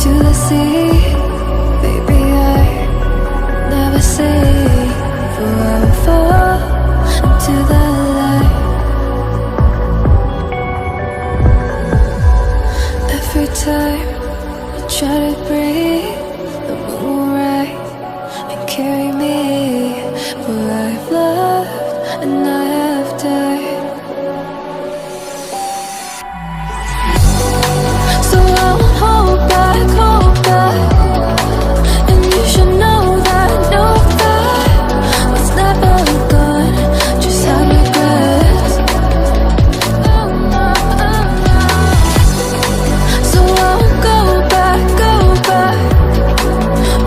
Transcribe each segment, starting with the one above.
to the sea. Baby, I never say, for I will fall into the light. Every time I try to breathe, the moon will rise and carry me where I've loved and I have died. So I won't hold back, and you should know that what's never gone just had regrets. So I won't go back.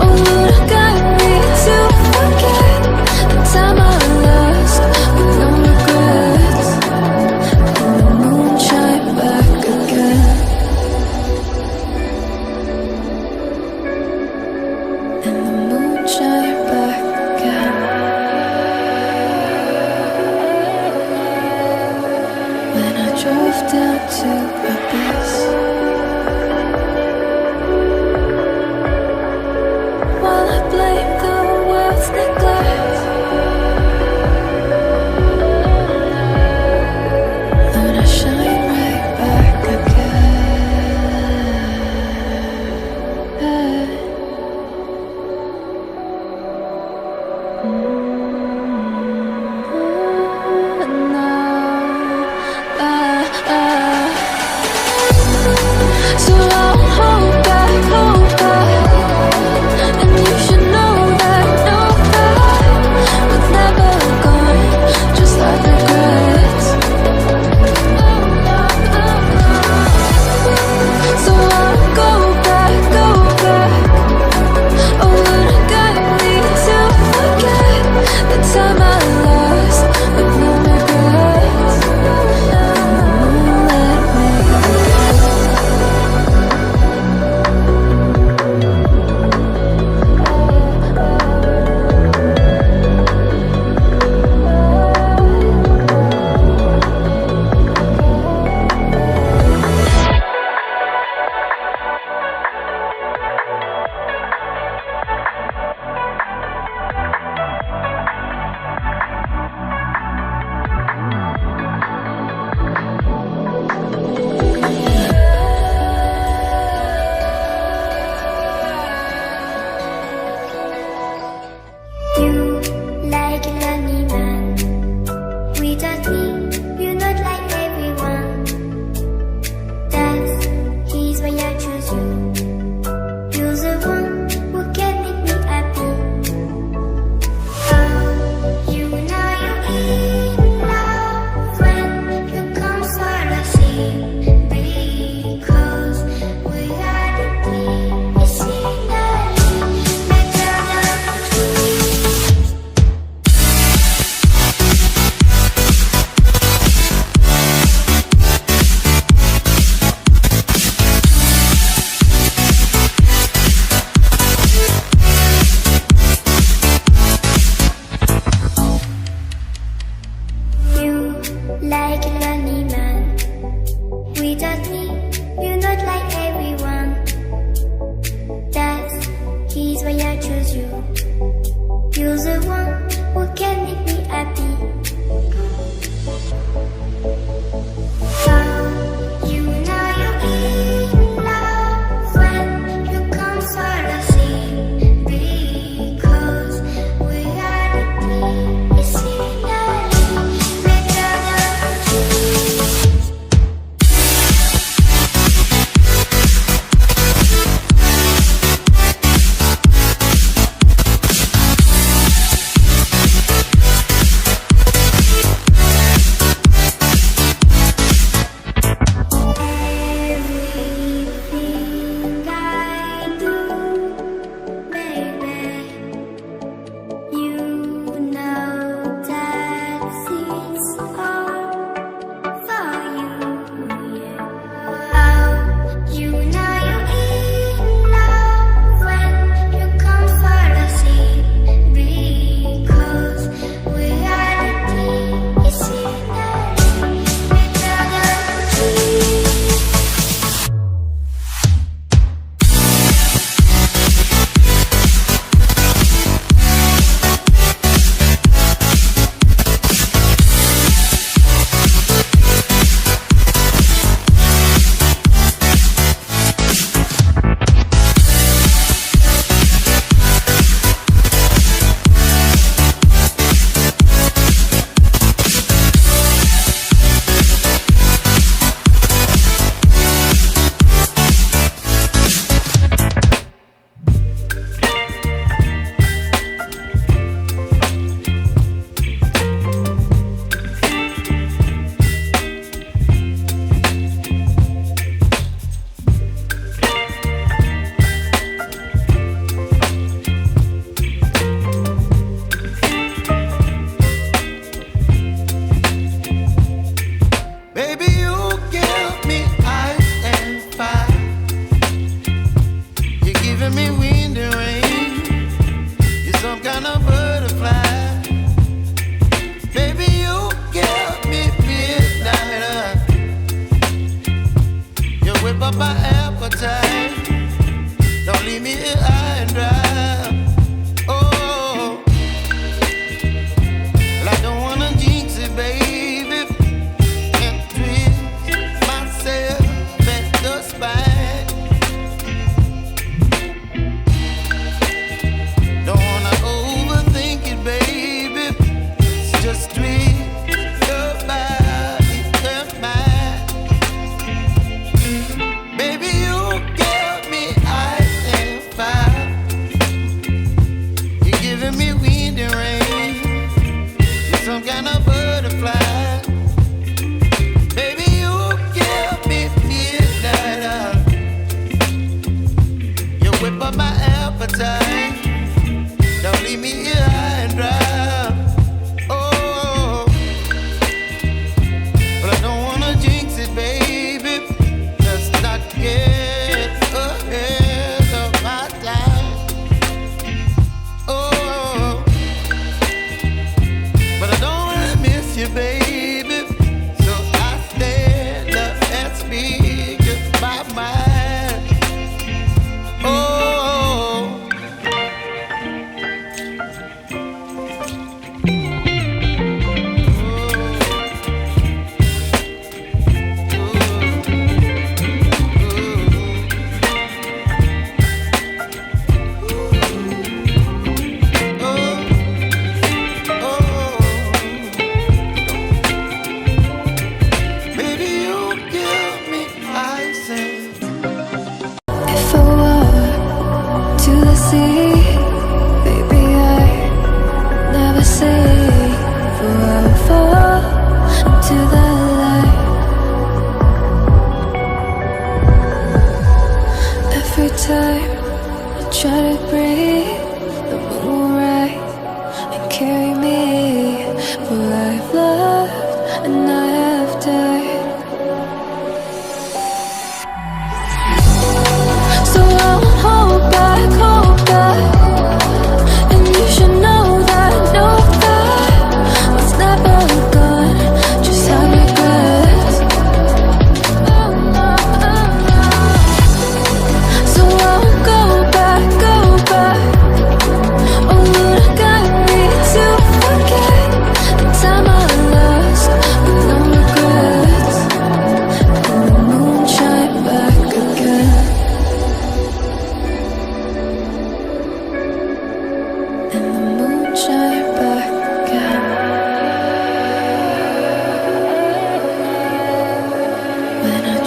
Oh, you done got me to forget the time I lost with no regrets. And the moon shine back again. And the moon shine back again. When I drove down to Abyss, while I blame the world's neglect, then I shine right back again. So I'll hold back, and you should know that what's never gone just like regrets. So I'll go back. Oh, you done got me to forget the time I lost with no regrets. Let me You like a lonely man. Without me, you're not like everyone. He's why I choose you. You're the one who can make me happy. Oh, you know you're in love when you come for the sea. Because we are the team. You see that better than trees. You like a lonely man. Without me, you're not like everyone. He's why I choose you. You're the one who can make me happy. Oh, you know you're in love when you come for the sea. Because we are the team. You see that better than trees.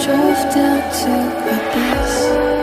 drove down to Abyss.